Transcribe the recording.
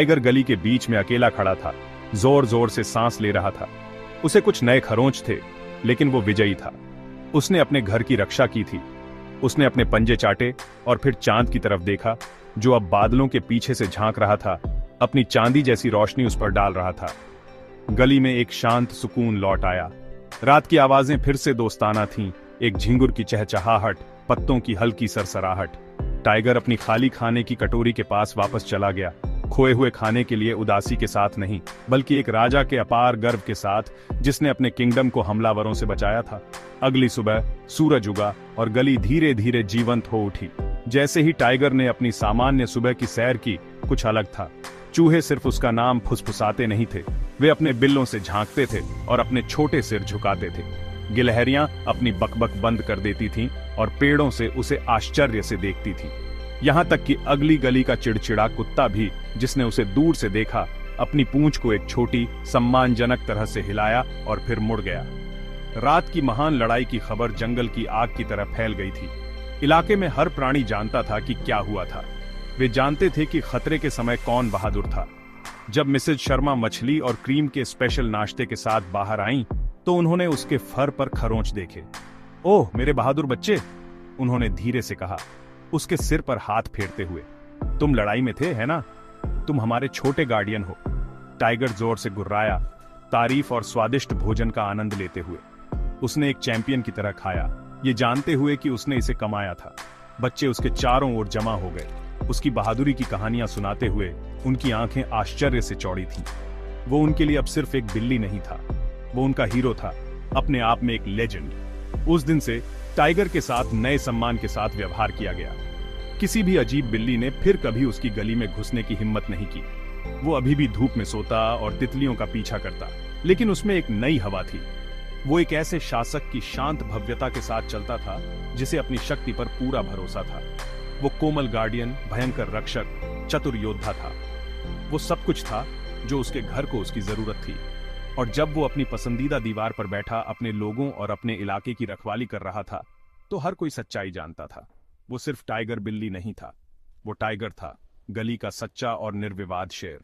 Tiger गली के बीच में अकेला खड़ा था, जोर जोर से सांस ले रहा था। उसे कुछ नए खरोंच थे, लेकिन वो विजयी था। उसने अपने घर की रक्षा की थी। उसने अपने पंजे चाटे और फिर चांद की तरफ देखा, जो अब बादलों के पीछे से झांक रहा था, अपनी चांदी जैसी रोशनी उस पर डाल रहा था। गली में एक शांत सुकून लौट आया। रात की आवाजें फिर से दोस्ताना थीं, एक झिंगुर की चहचहाहट, पत्तों की हल्की सरसराहट। टाइगर अपनी खाली खाने की कटोरी के पास वापस चला गया, खोए हुए खाने के लिए उदासी के साथ नहीं, बल्कि एक राजा के अपार गर्व के साथ, जिसने अपने किंगडम को हमलावरों से बचाया था। अगली सुबह सूरज उगा और गली धीरे धीरे जीवंत हो उठी। जैसे ही टाइगर ने अपनी सामान्य सुबह की सैर की, कुछ अलग था। चूहे सिर्फ उसका नाम फुसफुसाते नहीं थे, वे अपने बिल्लों से झांकते थे और अपने छोटे सिर झुकाते थे। गिलहरियां अपनी बकबक बंद कर देती थीं और पेड़ों से उसे आश्चर्य से देखती थीं। यहां तक कि अगली गली का चिड़चिड़ा कुत्ता भी, जिसने उसे दूर से देखा, अपनी पूंछ को एक छोटी सम्मानजनक तरह से हिलाया और फिर मुड़ गया। रात की महान लड़ाई की खबर जंगल की आग की तरह फैल गई थी। इलाके में हर प्राणी जानता था कि क्या हुआ था। वे जानते थे कि खतरे के समय कौन बहादुर था। जब मिसेज शर्मा मछली और क्रीम के स्पेशल नाश्ते के साथ बाहर आईं, तो उन्होंने उसके फर पर खरोंच देखे। ओह मेरे बहादुर बच्चे, उन्होंने धीरे से कहा, उसके सिर पर हाथ फेरते हुए। तुम लड़ाई में थे, है ना? तुम हमारे छोटे गार्डियन हो। टाइगर जोर से गुर्राया, तारीफ और स्वादिष्ट भोजन का आनंद लेते हुए। उसने एक चैंपियन की तरह खाया, ये जानते हुए कि उसने इसे कमाया था। बच्चे उसके चारों ओर जमा हो गए, उसकी बहादुरी की कहानियां सुनाते हुए। उनकी आंखें आश्चर्य से चौड़ी थीं। वो उनके लिए अब सिर्फ एक बिल्ली नहीं था, वो उनका हीरो था, अपने आप में एक लेजेंड। उस दिन से टाइगर के साथ नए सम्मान के साथ व्यवहार किया गया। किसी भी अजीब बिल्ली ने फिर कभी उसकी गली में घुसने की हिम्मत नहीं की। वो अभी भी धूप में सोता और तितलियों का पीछा करता, लेकिन उसमें एक नई हवा थी। वो एक ऐसे शासक की शांत भव्यता के साथ चलता था, जिसे अपनी शक्ति पर पूरा भरोसा था। वो कोमल गार्डियन, भयंकर रक्षक, चतुर योद्धा था। वो सब कुछ था जो उसके घर को उसकी जरूरत थी। और जब वो अपनी पसंदीदा दीवार पर बैठा अपने लोगों और अपने इलाके की रखवाली कर रहा था, तो हर कोई सच्चाई जानता था। वो सिर्फ टाइगर बिल्ली नहीं था, वो टाइगर था, गली का सच्चा और निर्विवाद शेर।